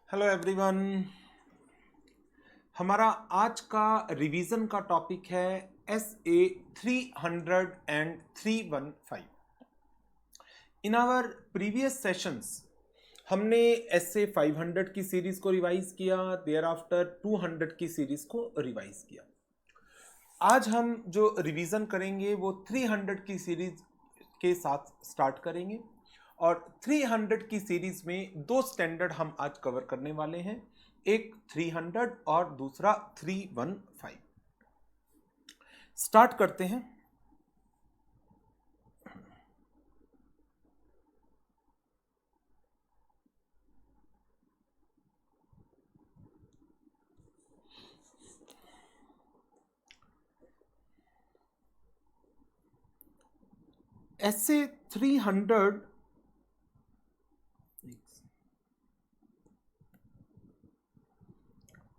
Hello everyone. हमारा आज का रिवीजन का टॉपिक है SA 300 and 315। In our previous sessions हमने SA 500 की सीरीज को रिवाइज किया, देयर आफ्टर 200 की सीरीज को रिवाइज किया। आज हम जो रिवीजन करेंगे वो 300 की सीरीज के साथ स्टार्ट करेंगे और 300 की सीरीज में दो स्टैंडर्ड हम आज कवर करने वाले हैं, एक 300 और दूसरा 315। स्टार्ट करते हैं। SA 300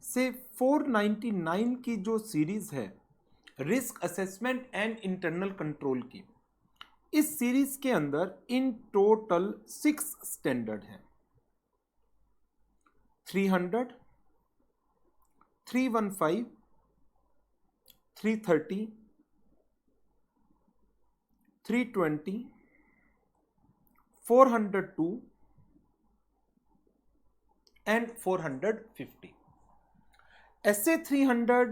से 499 की जो सीरीज है risk assessment and internal control की, इस सीरीज के अंदर इन टोटल 6 स्टैंडर्ड हैं। 300, 315, 330, 320, 402 एंड 450। SA 300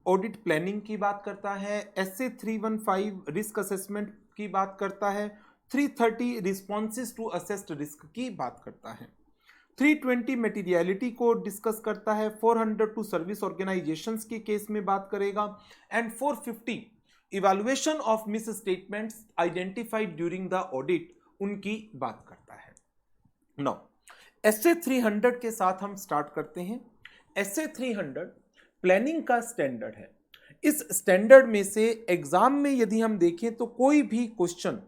ऑडिट प्लानिंग की बात करता है, SA 315 रिस्क असेसमेंट की बात करता है, 330 रिस्पॉन्सेज टू असेस्ड रिस्क की बात करता है, 320 मटेरियलिटी को डिस्कस करता है, 402 सर्विस ऑर्गेनाइजेशंस के केस में बात करेगा and 450 evaluation of miss statements identified during the audit उनकी बात करता है। नाउ SA 300 के साथ हम स्टार्ट करते हैं। SA 300 प्लानिंग का स्टैंडर्ड है। इस स्टैंडर्ड में से एग्जाम में यदि हम देखें तो कोई भी क्वेश्चन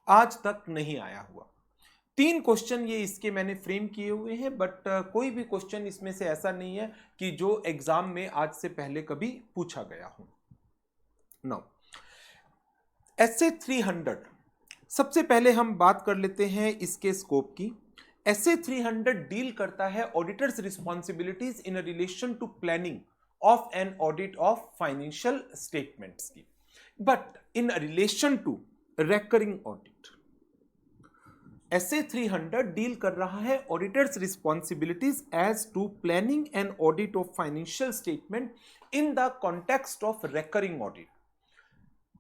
आज तक नहीं आया हुआ। 3 क्वेश्चन ये इसके मैंने फ्रेम किए हुए हैं, बट कोई भी क्वेश्चन इसमें से ऐसा नहीं है कि जो एग्जाम में आज से पहले कभी पूछा गया हो। नाउ SA 300 सबसे पहले हम बात कर लेते हैं इसके स्कोप की। SA 300 डील करता है auditors responsibilities in relation to planning of an audit of financial statements की, but in relation to recurring audit SA 300 deal कर रहा है auditors responsibilities as to planning and audit of financial statement in the context of recurring audit.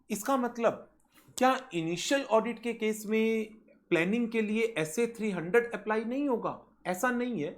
इसका मतलब क्या initial audit के case में planning के लिए SA 300 अप्लाई नहीं होगा? ऐसा नहीं है।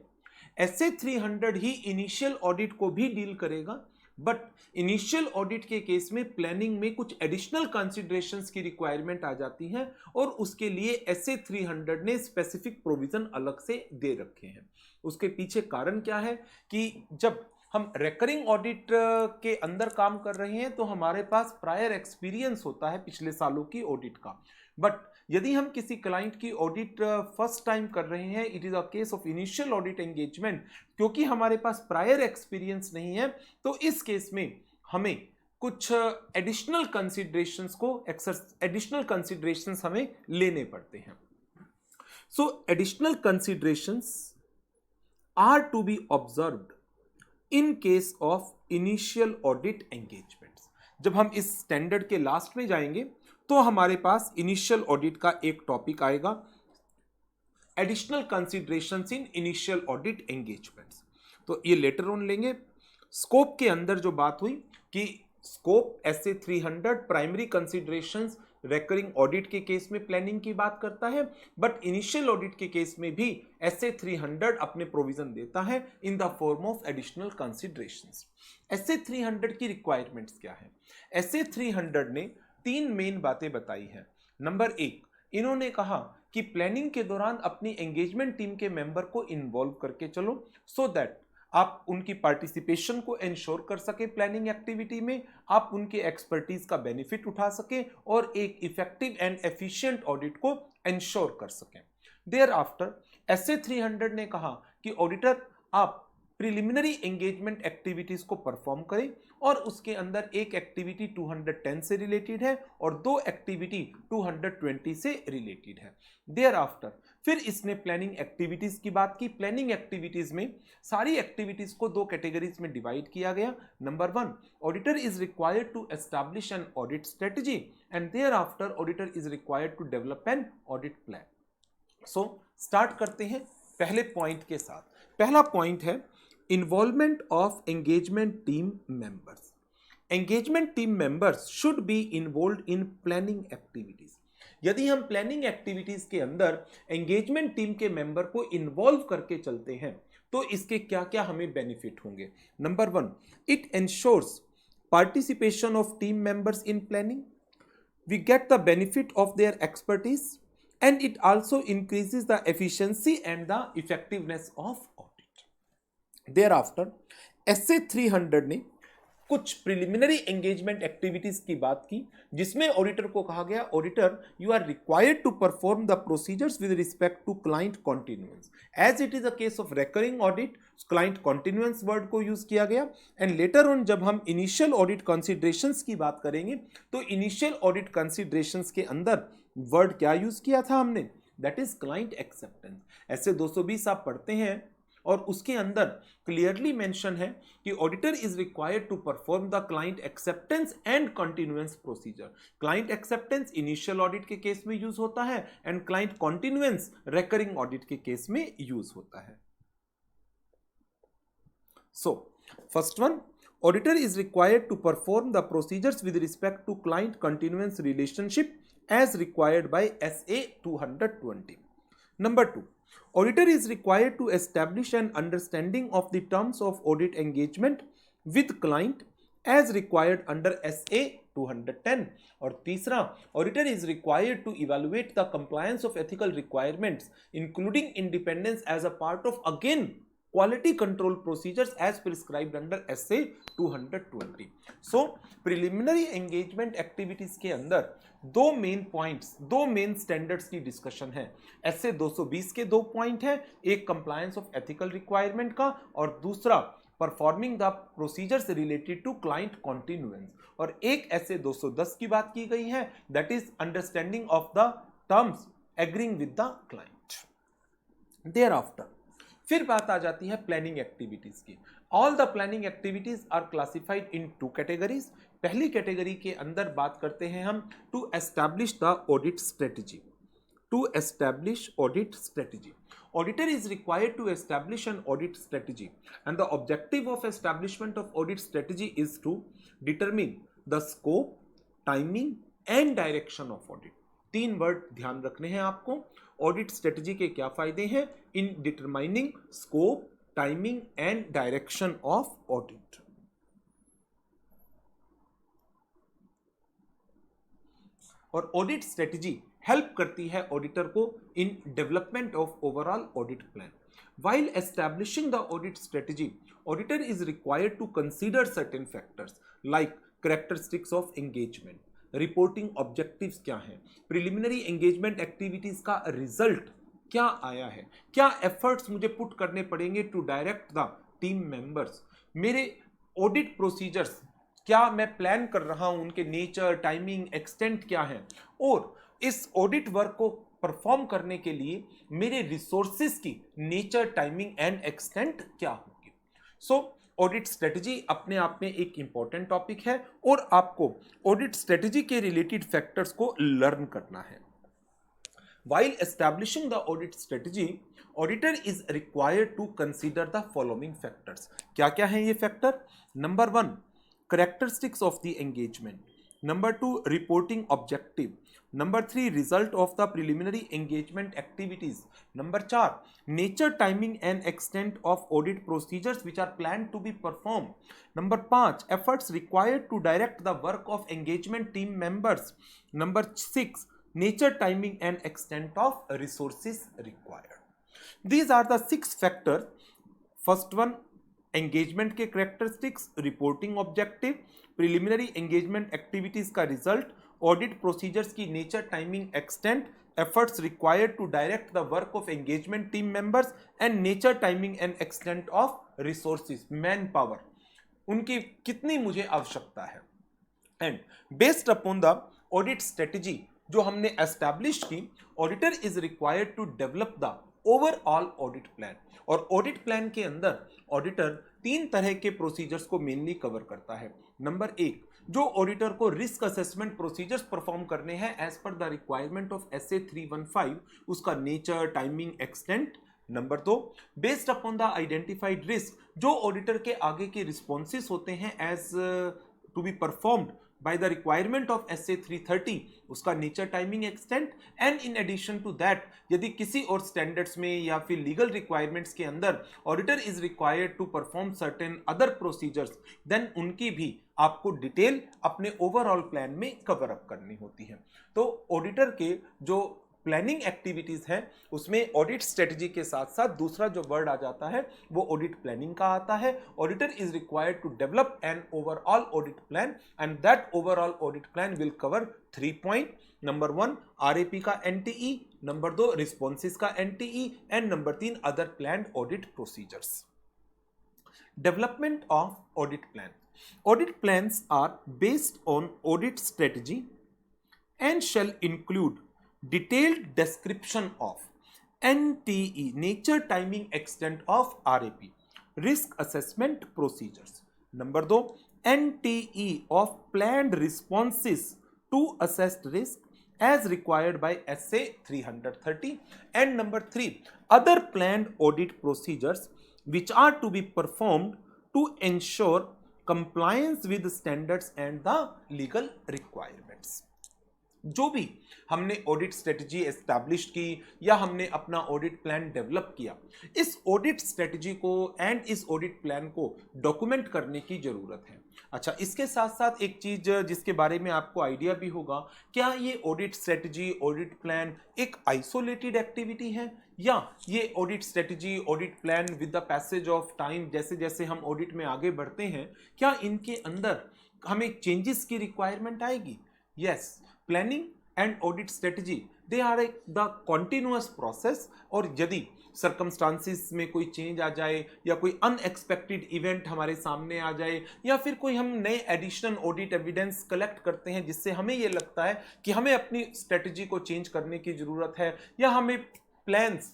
SA 300 ही इनिशियल ऑडिट को भी डील करेगा, बट इनिशियल ऑडिट के केस में प्लानिंग में कुछ एडिशनल कंसीडरेशंस की रिक्वायरमेंट आ जाती है और उसके लिए SA 300 ने स्पेसिफिक प्रोविजन अलग से दे रखे हैं। उसके पीछे कारण क्या है कि जब हम रेकरिंग ऑडिट के अंदर काम कर रहे हैं तो हमारे पास प्रायर एक्सपीरियंस होता है पिछले सालों की ऑडिट का, बट यदि हम किसी क्लाइंट की ऑडिट फर्स्ट टाइम कर रहे हैं, it is a case of initial audit engagement, क्योंकि हमारे पास प्रायर एक्सपीरियंस नहीं है तो इस केस में हमें कुछ एडिशनल कंसिडरेशंस हमें लेने पड़ते हैं। So additional considerations are to be observed in case of initial audit engagements. जब हम इस स्टैंडर्ड के लास्ट में जाएंगे तो हमारे पास इनिशियल ऑडिट का एक टॉपिक आएगा, additional considerations in initial audit engagements. तो ये लेटर ऑन लेंगे। स्कोप के अंदर जो बात हुई कि scope SA 300 primary considerations recurring audit के केस में प्लानिंग की बात करता है, बट इनिशियल ऑडिट के केस में भी SA 300 अपने प्रोविजन देता है in the form of additional considerations. SA 300 की रिक्वायरमेंट्स क्या है? SA 300 ने 3 मेन बातें बताई हैं। नंबर 1, इन्होंने कहा कि प्लानिंग के दौरान अपनी एंगेजमेंट टीम के मेंबर को इन्वॉल्व करके चलो, सो दैट आप उनकी पार्टिसिपेशन को इंश्योर कर सके प्लानिंग एक्टिविटी में, आप उनके एक्सपर्टीज का बेनिफिट उठा सके और एक इफेक्टिव एंड एफिशिएंट ऑडिट को इंश्योर कर सकें। देयर आफ्टर SA 300 ने कहा कि ऑडिटर आप प्रिलिमिनरी एंगेजमेंट एक्टिविटीज को परफॉर्म करें और उसके अंदर एक एक्टिविटी 210 से रिलेटेड है और 2 एक्टिविटी 220 से रिलेटेड है। देयर आफ्टर फिर इसने प्लानिंग एक्टिविटीज की बात की। प्लानिंग एक्टिविटीज में सारी एक्टिविटीज को 2 कैटेगरीज में डिवाइड किया गया। Number 1, auditor is required to establish an audit strategy and thereafter auditor is required to develop an audit plan. So start करते हैं पहले पॉइंट के साथ। पहला पॉइंट है involvement of engagement team members. Engagement team members should be involve in planning activities. यदि हम planning activities के अंदर एंगेजमेंट टीम के मेंबर को इन्वॉल्व करके चलते हैं तो इसके क्या क्या हमें बेनिफिट होंगे। Number 1, it ensures participation of team members in planning. We get the benefit of their expertise and it also increases the efficiency and the effectiveness of audit. Thereafter, SA 300 ने कुछ प्रिलिमिनरी एंगेजमेंट एक्टिविटीज की बात की जिसमें auditor को कहा गया auditor you are required to perform the procedures with respect to client continuance. As it is a case of recurring audit client continuance word को यूज किया गया एंड लेटर ऑन जब हम इनिशियल ऑडिट कंसिडरेशंस की बात करेंगे तो initial audit considerations के अंदर वर्ड क्या यूज किया था हमने, दैट इज क्लाइंट एक्सेप्टेंस। ऐसे 220 आप पढ़ते हैं और उसके अंदर क्लियरली मेंशन है कि auditor is required to perform the client acceptance and continuance procedure. Client acceptance initial audit के केस में यूज होता है and client continuance recurring audit के केस में यूज होता है। So first one, auditor is required to perform the procedures with respect to client continuance relationship as required by SA 220. Number 2, auditor is required to establish an understanding of the terms of audit engagement with client as required under SA 210. और तीसरा, auditor is required to evaluate the compliance of ethical requirements including independence as a part of again quality control procedures as prescribed under SA 220. So preliminary engagement activities के अंदर दो main points, दो main standards की discussion है। SA 220 के 2 point है, एक compliance of ethical requirement का और दूसरा performing the procedures related to client continuance, और एक SA 210 की बात की गई है that is understanding of the terms agreeing with the client. Thereafter फिर बात आ जाती है प्लानिंग एक्टिविटीज की। All the planning activities are classified in 2 categories. पहली कैटेगरी के अंदर बात करते हैं हम to establish the audit strategy. To establish audit strategy, auditor is required to establish an audit strategy and the objective of establishment of audit strategy is to determine the scope, timing and direction of audit. 3 word ध्यान रखने हैं आपको। Audit strategy के क्या फायदे हैं? In determining scope, timing and direction of audit. और audit strategy help करती है ऑडिटर को in development of overall audit plan. While establishing the audit strategy, auditor is required to consider certain factors like characteristics of engagement, reporting objectives क्या हैं, preliminary engagement activities का result क्या आया है, क्या एफर्ट्स मुझे पुट करने पड़ेंगे to direct the team members, मेरे ऑडिट प्रोसीजर्स क्या मैं प्लान कर रहा हूं, उनके नेचर, टाइमिंग, एक्सटेंट क्या है, और इस ऑडिट वर्क को परफॉर्म करने के लिए मेरे रिसोर्सेज की नेचर, टाइमिंग एंड एक्सटेंट क्या होगी। सो ऑडिट स्ट्रेटजी अपने आप में एक इंपॉर्टेंट टॉपिक है और आपको ऑडिट स्ट्रेटजी के रिलेटेड फैक्टर्स को लर्न करना है। While establishing the audit strategy, auditor is required to consider the following factors. क्या क्या हैं ये factor? Number 1, characteristics of the engagement. Number 2, reporting objective. Number 3, result of the preliminary engagement activities. Number 4, nature, timing and extent of audit procedures which are planned to be performed. Number 5, efforts required to direct the work of engagement team members. Number 6, nature, timing and extent of resources required. These are the 6 factors. First one, engagement के characteristics, reporting objective, preliminary engagement activities का result, audit procedures की nature, timing, extent, efforts required to direct the work of engagement team members and nature, timing and extent of resources, manpower. उनकी कितनी मुझे आवश्यकता है। And based upon the audit strategy जो हमने establish की, auditor is required to develop the overall audit plan. और audit plan के अंदर ऑडिटर 3 तरह के प्रोसीजर्स को मेनली कवर करता है। नंबर 1, जो ऑडिटर को रिस्क असेसमेंट प्रोसीजर्स परफॉर्म करने हैं as per the requirement of SA 315, उसका nature, timing, extent. Number 2, based upon the identified risk, जो ऑडिटर के आगे के रिस्पॉन्सेस होते हैं as to be performed by the requirement of SA 330, उसका nature, timing, extent. And in addition to that, यदि किसी और स्टैंडर्ड्स में या फिर लीगल रिक्वायरमेंट्स के अंदर auditor is required to perform certain other procedures, then उनकी भी आपको डिटेल अपने ओवरऑल प्लान में कवर अप करनी होती है। तो ऑडिटर के जो प्लानिंग एक्टिविटीज है उसमें ऑडिट स्ट्रेटजी के साथ साथ दूसरा जो वर्ड आ जाता है वो ऑडिट प्लानिंग का आता है। Auditor is required to develop an overall audit plan and that overall audit plan will cover 3 point. Number 1, RAP का NTE, नंबर 2, रिस्पॉन्सेज का NTE, and number 3, other planned audit procedures. Development of audit plan. Audit plans are based on audit strategy and shall include detailed description of NTE, nature, timing, extent of RAP, risk assessment procedures. Number 2, NTE of planned responses to assessed risk as required by SA 330. And number 3, other planned audit procedures which are to be performed to ensure compliance with the standards and the legal requirements. जो भी हमने audit strategy establish की या हमने अपना audit plan develop किया, इस audit strategy को एंड इस ऑडिट प्लान को डॉक्यूमेंट करने की जरूरत है। अच्छा, इसके साथ साथ एक चीज जिसके बारे में आपको आइडिया भी होगा, क्या ये ऑडिट स्ट्रेटजी, ऑडिट प्लान एक आइसोलेटेड एक्टिविटी है या ये audit strategy, audit plan with the passage of time जैसे जैसे हम ऑडिट में आगे बढ़ते हैं, क्या इनके अंदर हमें चेंजेस की रिक्वायरमेंट आएगी? Yes, planning and audit strategy they are the continuous process. और यदि सर्कमस्टांसिस में कोई चेंज आ जाए या कोई अनएक्सपेक्टेड इवेंट हमारे सामने आ जाए या फिर कोई हम नए एडिशनल ऑडिट एविडेंस कलेक्ट करते हैं जिससे हमें ये लगता है कि हमें अपनी स्ट्रेटजी को चेंज करने की जरूरत है या हमें प्लान्स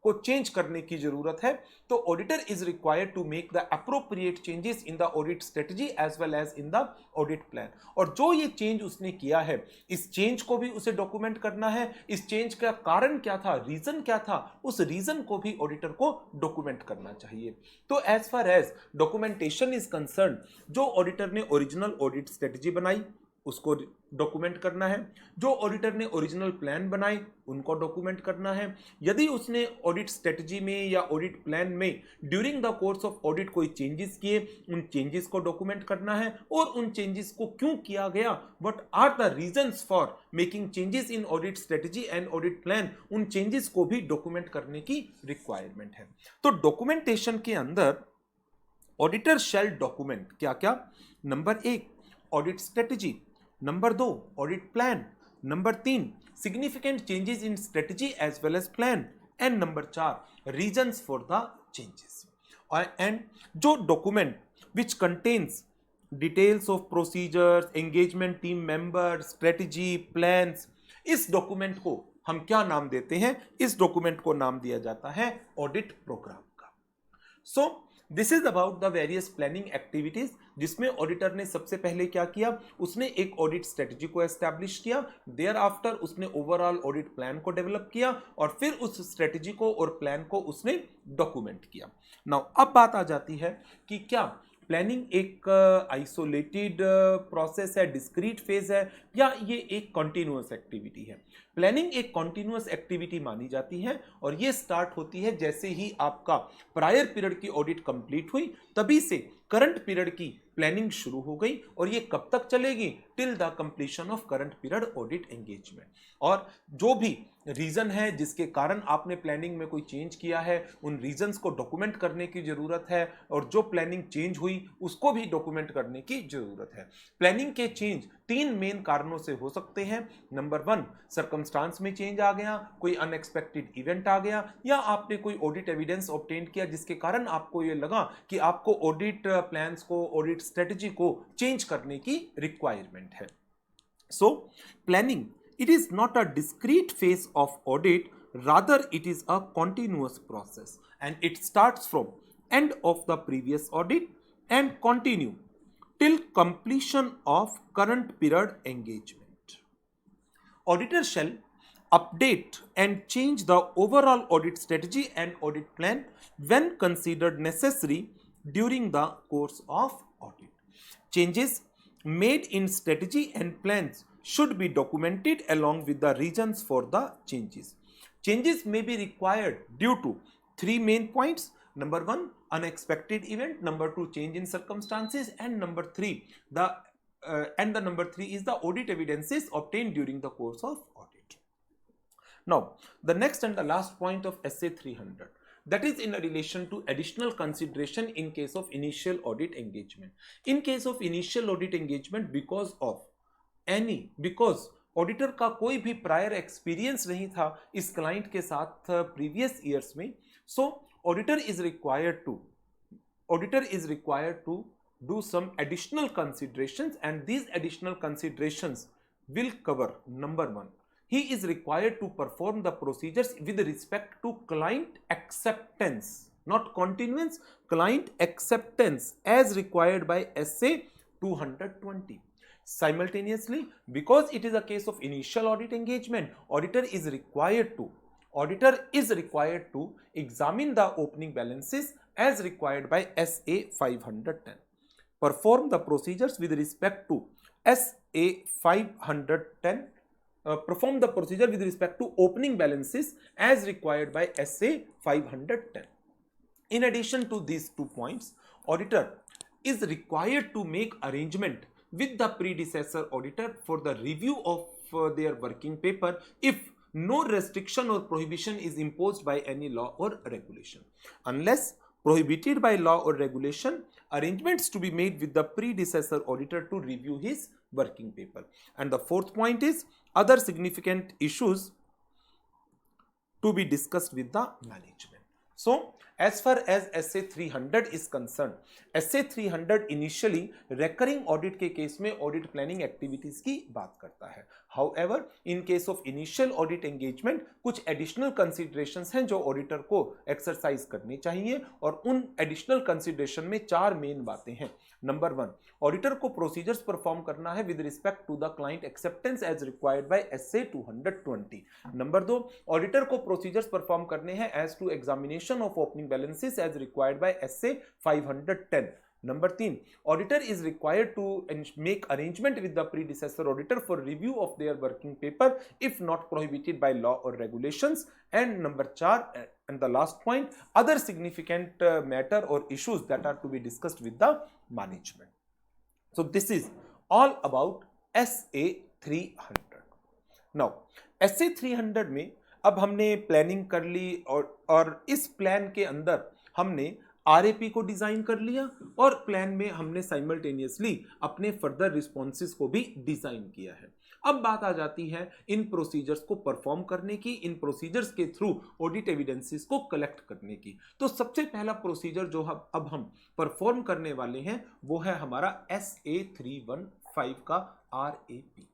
को चेंज करने की जरूरत है, तो auditor is required to make the appropriate changes in the audit strategy as well as in the audit plan. और जो ये चेंज उसने किया है, इस चेंज को भी उसे डॉक्यूमेंट करना है। इस चेंज का कारण क्या था, रीजन क्या था, उस रीजन को भी ऑडिटर को डॉक्यूमेंट करना चाहिए। तो as far as documentation is concern, जो ऑडिटर ने ओरिजिनल ऑडिट स्ट्रेटजी बनाई उसको डॉक्यूमेंट करना है, जो ऑडिटर ने ओरिजिनल प्लान बनाए उनको डॉक्यूमेंट करना है, यदि उसने ऑडिट स्ट्रेटजी में या ऑडिट प्लान में during the course of audit कोई चेंजेस किए उन चेंजेस को डॉक्यूमेंट करना है, और उन चेंजेस को क्यों किया गया, what are the reasons for making changes in audit strategy and audit plan, उन चेंजेस को भी डॉक्यूमेंट करने की रिक्वायरमेंट है। तो डॉक्यूमेंटेशन के अंदर ऑडिटर शैल डॉक्यूमेंट क्या क्या? Number 1, audit strategy, number 2, audit plan, number 3, significant changes in strategy as well as plan, and number 4, reasons for the changes. And जो document which contains details of procedures, engagement team member, strategy, plans, इस document को हम क्या नाम देते हैं? इस document को नाम दिया जाता है ऑडिट प्रोग्राम का। सो this is about the various planning activities, जिसमें ऑडिटर ने सबसे पहले क्या किया, उसने एक ऑडिट स्ट्रेटजी को एस्टैब्लिश किया, देयर आफ्टर उसने ओवरऑल ऑडिट प्लान को डेवलप किया और फिर उस स्ट्रेटजी को और प्लान को उसने डॉक्यूमेंट किया। नाउ अब बात आ जाती है कि क्या प्लानिंग एक आइसोलेटेड प्रोसेस है, डिस्क्रीट फेज है, या ये एक कॉन्टिन्यूअस एक्टिविटी है? प्लानिंग एक कॉन्टिन्यूअस एक्टिविटी मानी जाती है और ये स्टार्ट होती है जैसे ही आपका प्रायर पीरियड की ऑडिट कंप्लीट हुई, तभी से करंट पीरियड की प्लानिंग शुरू हो गई और ये कब तक चलेगी? Till the completion of current period audit engagement. और जो भी रीजन है जिसके कारण आपने प्लानिंग में कोई चेंज किया है, उन रीजंस को डॉक्यूमेंट करने की जरूरत है, और जो प्लानिंग चेंज हुई उसको भी डॉक्यूमेंट करने की जरूरत है। प्लानिंग के चेंज तीन मेन कारणों से हो सकते हैं। नंबर 1, सर्कमस्टांस में चेंज आ गया, कोई अनएक्सपेक्टेड इवेंट आ गया, या आपने कोई ऑडिट एविडेंस ऑब्टेन किया जिसके कारण आपको ये लगा कि आपको ऑडिट प्लान्स को, ऑडिट स्ट्रेटजी को चेंज करने की रिक्वायरमेंट है। So, planning, it is not a discrete phase of audit, rather it is a continuous process and it starts from end of the previous audit and continue till completion of current period engagement. Auditor shall update and change the overall audit strategy and audit plan when considered necessary during the course of audit. Changes made in strategy and plans should be documented along with the reasons for the changes. Changes may be required due to three main points. Number 1, unexpected event. Number 2, change in circumstances. And number 3, number 3 is the audit evidences obtained during the course of audit. Now, the next and the last point of SA 300, that is in relation to additional consideration in case of initial audit engagement. In case of initial audit engagement, because auditor का कोई भी prior experience नहीं था इस client के साथ previous years में, so auditor is required to do some additional considerations, and these additional considerations will cover: number 1, he is required to perform the procedures with respect to client acceptance, not continuance, client acceptance as required by SA 220. Simultaneously, because it is a case of initial audit engagement, auditor is required to examine the opening balances as required by SA 510. Perform the procedures with respect to SA 510. Perform the procedure with respect to opening balances as required by SA 510. In addition to these 2 points, auditor is required to make arrangement with the predecessor auditor for the review of their working paper if no restriction or prohibition is imposed by any law or regulation. Unless prohibited by law or regulation, arrangements to be made with the predecessor auditor to review his working paper. And the 4th point is other significant issues to be discussed with the management. So, as far as SA 300 is concerned, SA 300 initially recurring audit के case में audit planning activities की बात करता है. However, in case of initial audit engagement, कुछ additional considerations हैं जो auditor को exercise करनी चाहिए, और उन additional consideration में 4 main बातें हैं. Number 1, auditor को procedures perform करना है with respect to the client acceptance as required by SA 220. Number 2, auditor को procedures perform करने हैं as to examination of opening balances as required by SA 510. Number 3, auditor is required to make arrangement with the predecessor auditor for review of their working paper if not prohibited by law or regulations. And number 4, and the last point, other significant matter or issues that are to be discussed with the management. So this is all about SA 300. Now, SA 300 में अब हमने planning कर ली, और इस plan के अंदर हमने RAP को डिजाइन कर लिया, और प्लान में हमने साइमल्टेनियसली अपने फर्दर रिस्पॉन्सेस को भी डिजाइन किया है. अब बात आ जाती है इन प्रोसीजर्स को परफॉर्म करने की, इन प्रोसीजर्स के थ्रू ऑडिट एविडेंसेस को कलेक्ट करने की. तो सबसे पहला प्रोसीजर जो अब हम परफॉर्म करने वाले हैं वो है हमारा SA 315 का RAP,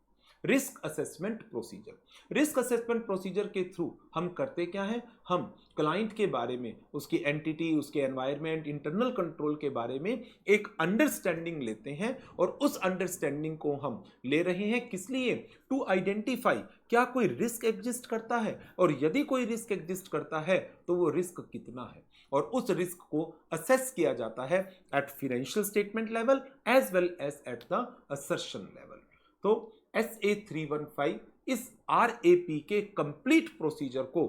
risk assessment procedure. Risk assessment procedure के थ्रू हम करते क्या है, हम क्लाइंट के बारे में, उसकी एंटिटी, उसके एनवायरनमेंट, इंटरनल कंट्रोल के बारे में एक अंडरस्टैंडिंग लेते हैं, और उस अंडरस्टैंडिंग को हम ले रहे हैं किस लिए, टू आइडेंटिफाई क्या कोई रिस्क एग्जिस्ट करता है, और यदि कोई रिस्क एग्जिस्ट करता है तो वो रिस्क कितना है, और उस रिस्क को असेस किया जाता है at financial statement level as well as at the assertion level. तो SA 315 इस RAP के कंप्लीट प्रोसीजर को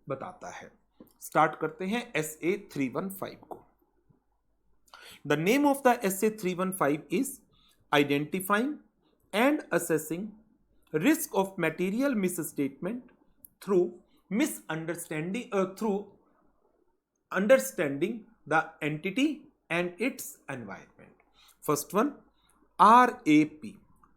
बताता है. स्टार्ट करते हैं SA 315 को. The name of the SA 315 is identifying and assessing risk of material misstatement through understanding the entity and its environment. First one, RAP,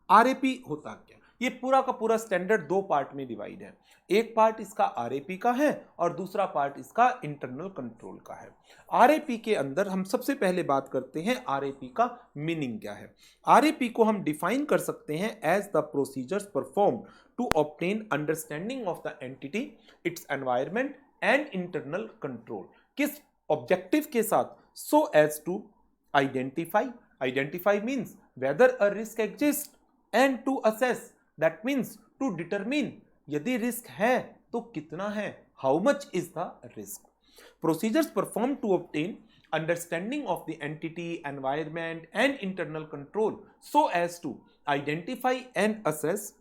RAP होता क्या? ये पूरा का पूरा स्टैंडर्ड दो पार्ट में डिवाइड है। एक पार्ट इसका आरएपी का है और दूसरा पार्ट इसका इंटरनल कंट्रोल का है। आरएपी के अंदर हम सबसे पहले बात करते हैं आरएपी का मीनिंग क्या है। आरएपी को हम डिफाइन कर सकते हैं as the procedures perform to obtain understanding of the entity, its environment and internal control. किस ऑब्जेक्टिव के साथ? So as to identify means whether a risk exist and to assess, that means to determine यदि risk है तो कितना है, how much is the risk. Procedures perform to obtain understanding of the entity, environment and internal control so as to identify and assess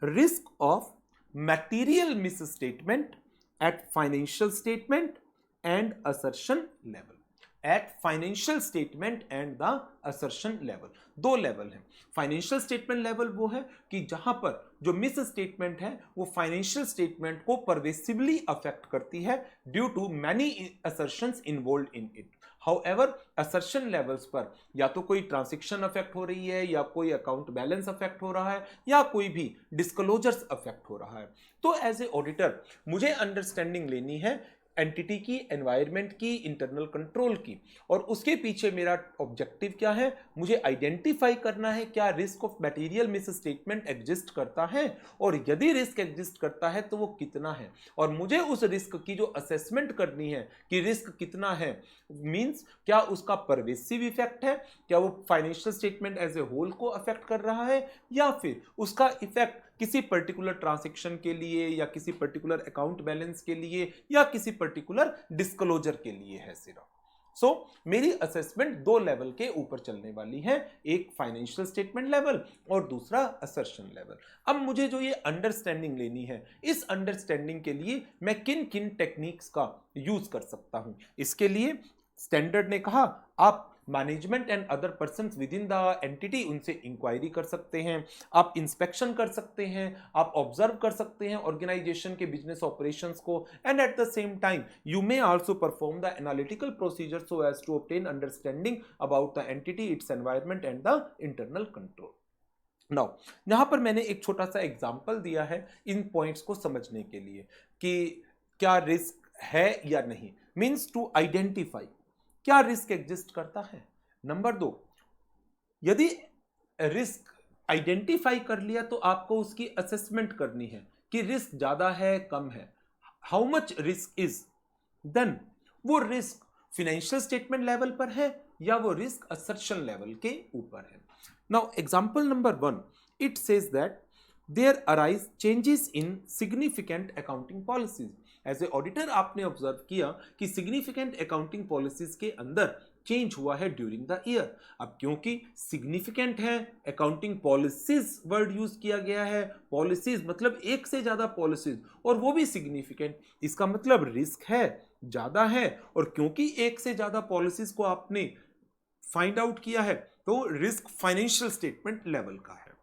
risk of material misstatement at financial statement and assertion level. At financial statement and the assertion level, दो level है। Financial statement level वो है कि जहां पर जो miss statement है वो फाइनेंशियल स्टेटमेंट को परवेसिवली अफेक्ट करती है due to many assertions involved in it. However assertion levels पर या तो कोई ट्रांजैक्शन अफेक्ट हो रही है, या कोई अकाउंट बैलेंस अफेक्ट हो रहा है, या कोई भी डिस्क्लोजर्स अफेक्ट हो रहा है, तो एज ए ऑडिटर मुझे अंडरस्टैंडिंग लेनी है एंटिटी की, एनवायरनमेंट की, इंटरनल कंट्रोल की, और उसके पीछे मेरा ऑब्जेक्टिव क्या है, मुझे आइडेंटिफाई करना है क्या risk of material miss statement exist करता है, और यदि रिस्क एग्जिस्ट करता है तो वो कितना है, और मुझे उस रिस्क की जो असेसमेंट करनी है कि रिस्क कितना है, मींस क्या उसका परवेसिव इफेक्ट है, क्या वो financial statement as a whole को अफेक्ट कर रहा है, या फिर उसका इफेक्ट किसी पर्टिकुलर ट्रांजैक्शन के लिए, या किसी पर्टिकुलर अकाउंट बैलेंस के लिए, या किसी पर्टिकुलर डिस्क्लोजर के लिए है सिर्फ। सो मेरी असेसमेंट दो लेवल के ऊपर चलने वाली है, एक फाइनेंशियल स्टेटमेंट लेवल और दूसरा असर्शन लेवल। अब मुझे जो ये अंडरस्टैंडिंग लेनी है, इस अंडरस्टैंडिंग के लिए मैं किन किन टेक्निक्स का यूज कर सकता हूं, इसके लिए स्टैंडर्ड ने कहा आप management and other person with in the entity उनसे इंक्वायरी कर सकते हैं, आप इंस्पेक्शन कर सकते हैं, आप ऑब्जर्व कर सकते हैं ऑर्गेनाइजेशन के बिजनेस ऑपरेशंस को, and at the same time you may also perform the analytical procedure so as to obtain understanding about the entity, its environment and the internal control. Now यहां पर मैंने एक छोटा सा एग्जांपल दिया है इन पॉइंट्स को समझने के लिए कि क्या रिस्क है या नहीं, मींस टू आइडेंटिफाई क्या रिस्क एग्जिस्ट करता है। नंबर 2, यदि रिस्क आइडेंटिफाई कर लिया तो आपको उसकी असेसमेंट करनी है कि रिस्क ज्यादा है कम है, how much risk is, then वो रिस्क फाइनेंशियल स्टेटमेंट लेवल पर है या वो रिस्क असर्शन लेवल के ऊपर है। Now example number 1, it says that there arise changes in significant accounting policies. As a auditor आपने ऑब्जर्व किया कि सिग्निफिकेंट अकाउंटिंग पॉलिसीज के अंदर चेंज हुआ है ड्यूरिंग द ईयर। अब क्योंकि सिग्निफिकेंट है, अकाउंटिंग पॉलिसीज वर्ड यूज किया गया है, पॉलिसीज मतलब एक से ज्यादा पॉलिसीज और वो भी सिग्निफिकेंट, इसका मतलब रिस्क है, ज्यादा है, और क्योंकि एक से ज्यादा पॉलिसीज को आपने फाइंड आउट किया है तो रिस्क फाइनेंशियल स्टेटमेंट लेवल का है।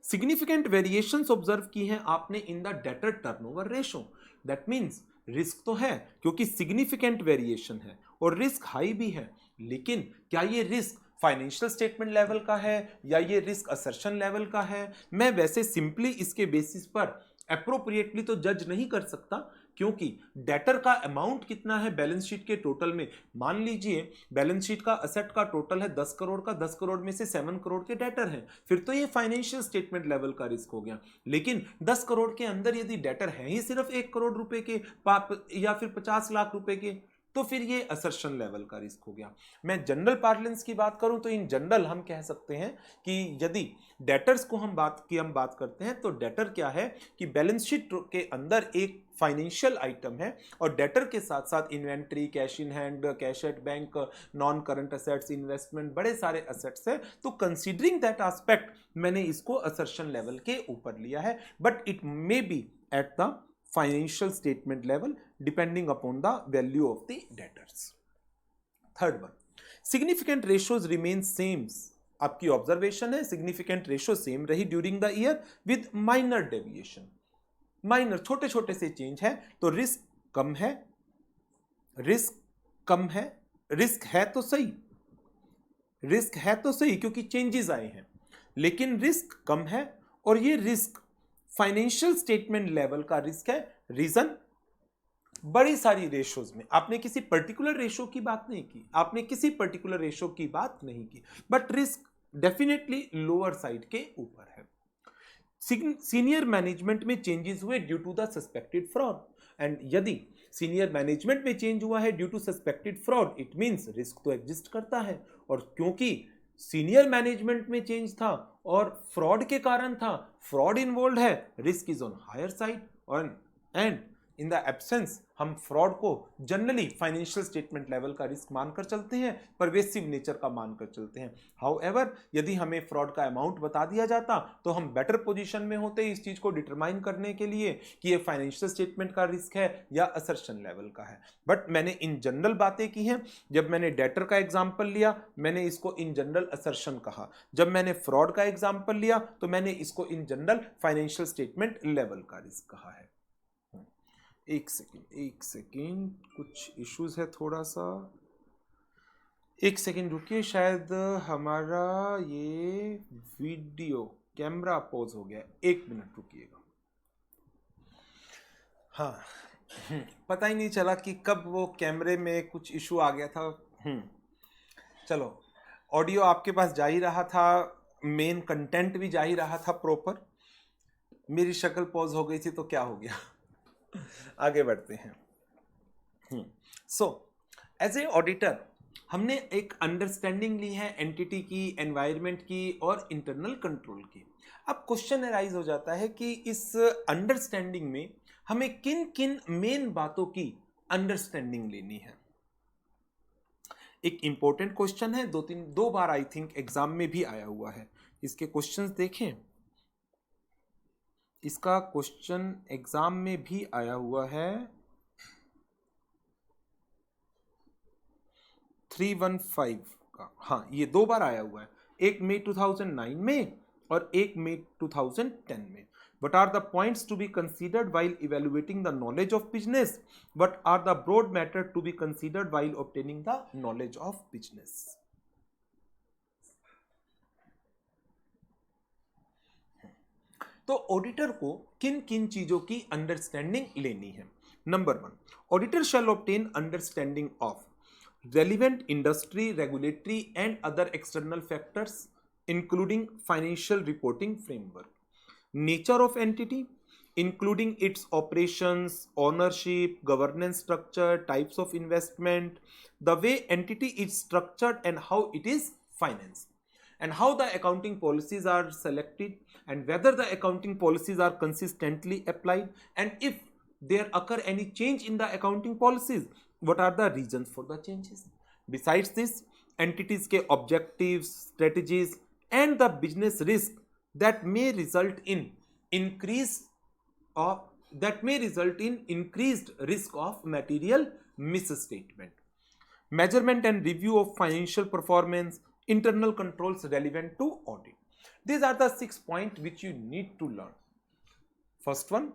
सिग्निफिकेंट वेरिएशंस ऑब्जर्व की हैं आपने in the debtor turnover ratio, that means risk तो है क्योंकि सिग्निफिकेंट वेरिएशन है और रिस्क हाई भी है, लेकिन क्या ये रिस्क फाइनेंशियल स्टेटमेंट लेवल का है या ये रिस्क असर्शन लेवल का है, मैं वैसे सिंपली इसके बेसिस पर अप्रोप्रिएटली तो जज नहीं कर सकता, क्योंकि डेटर का अमाउंट कितना है बैलेंस शीट के टोटल में, मान लीजिए बैलेंस शीट का असेट का टोटल है 10 करोड़ का, 10 करोड़ में से 7 करोड़ के डेटर हैं, फिर तो ये फाइनेंशियल स्टेटमेंट लेवल का रिस्क हो गया। लेकिन 10 करोड़ के अंदर यदि डेटर है ही सिर्फ 1 करोड़ रुपए के या फिर 50 लाख रुपए के, तो फिर ये असर्शन लेवल का रिस्क हो गया। मैं जनरल पार्लेंस की बात करूं तो इन जनरल हम कह सकते हैं कि यदि डेटर्स को हम बात करते हैं तो डेटर क्या है कि बैलेंस शीट के अंदर एक फाइनेंशियल आइटम है और डेटर के साथ साथ inventory, cash in hand, cash at bank, non current assets, investment, बड़े सारे असेट्स है, तो कंसीडरिंग दैट एस्पेक्ट मैंने इसको असर्शन लेवल के ऊपर लिया है, but it may be at the financial statement level depending upon the value of the debtors. Third one, significant ratios remain same. आपकी ऑब्जर्वेशन है सिग्निफिकेंट रेशियो सेम रही during the year with minor deviation, minor छोटे छोटे से change है, तो risk कम है, risk कम है, रिस्क है तो सही, रिस्क है तो सही क्योंकि चेंजेस आए हैं, लेकिन रिस्क कम है, और ये रिस्क फाइनेंशियल स्टेटमेंट लेवल का रिस्क है। रीजन, बड़ी सारी रेशोज में आपने किसी पर्टिकुलर रेशो की बात नहीं की, आपने किसी पर्टिकुलर रेशो की बात नहीं की, but risk definitely lower side के ऊपर है। सीनियर मैनेजमेंट में चेंजेस हुए due to the suspected fraud, and यदि सीनियर मैनेजमेंट में चेंज हुआ है due to suspected fraud, it means risk तो एग्जिस्ट करता है। और क्योंकि सीनियर मैनेजमेंट में चेंज था और फ्रॉड के कारण था, फ्रॉड इन्वॉल्व है, risk is on higher side. And in the absence हम फ्रॉड को जनरली फाइनेंशियल स्टेटमेंट लेवल का रिस्क मानकर चलते हैं, परवेसिव नेचर का मानकर चलते हैं। हाउएवर यदि हमें फ्रॉड का अमाउंट बता दिया जाता तो हम बेटर पोजीशन में होते इस चीज को डिटरमाइन करने के लिए कि ये फाइनेंशियल स्टेटमेंट का रिस्क है या असर्शन लेवल का है। बट मैंने इन जनरल बातें की हैं। जब मैंने डेटर का एग्जाम्पल लिया मैंने इसको इन जनरल असर्शन कहा, जब मैंने फ्रॉड का एग्जाम्पल लिया तो मैंने इसको in general financial statement level का रिस्क कहा है। एक सेकेंड कुछ इश्यूज है थोड़ा सा, एक सेकेंड रुकिए, शायद हमारा ये वीडियो कैमरा पॉज हो गया, 1 मिनट रुकिएगा। हाँ, पता ही नहीं चला कि कब वो कैमरे में कुछ इशू आ गया था। चलो, ऑडियो आपके पास जा ही रहा था, मेन कंटेंट भी जा ही रहा था प्रॉपर, मेरी शक्ल पॉज हो गई थी तो क्या हो गया। आगे बढ़ते हैं। सो एज ए ऑडिटर हमने एक अंडरस्टैंडिंग ली है एंटिटी की, एनवायरनमेंट की और इंटरनल कंट्रोल की। अब क्वेश्चन अराइज हो जाता है कि इस अंडरस्टैंडिंग में हमें किन किन मेन बातों की अंडरस्टैंडिंग लेनी है। एक इंपॉर्टेंट क्वेश्चन है, दो बार आई थिंक एग्जाम में भी आया हुआ है। इसके क्वेश्चंस देखें, इसका क्वेश्चन एग्जाम में भी आया हुआ है 315 का। हाँ, ये 2 बार आया हुआ है, एक मई 2009 में और एक मई 2010 में। What are the points to be considered while evaluating the knowledge of business? What are the broad matter to be considered while obtaining the knowledge of business? तो ऑडिटर को किन किन चीजों की अंडरस्टैंडिंग लेनी है। Number 1, auditor shall obtain understanding of relevant industry, regulatory and other external factors including financial reporting framework, nature of entity including its operations, ownership, governance structure, types of investment, the way entity is structured and how it is financed, and how the accounting policies are selected and whether the accounting policies are consistently applied, and if there occur any change in the accounting policies, what are the reasons for the changes. Besides this, entities के objectives, strategies and the business risk that may result in increased risk of material misstatement, measurement and review of financial performance, internal controls relevant to audit. These are the 6 points which you need to learn. First one,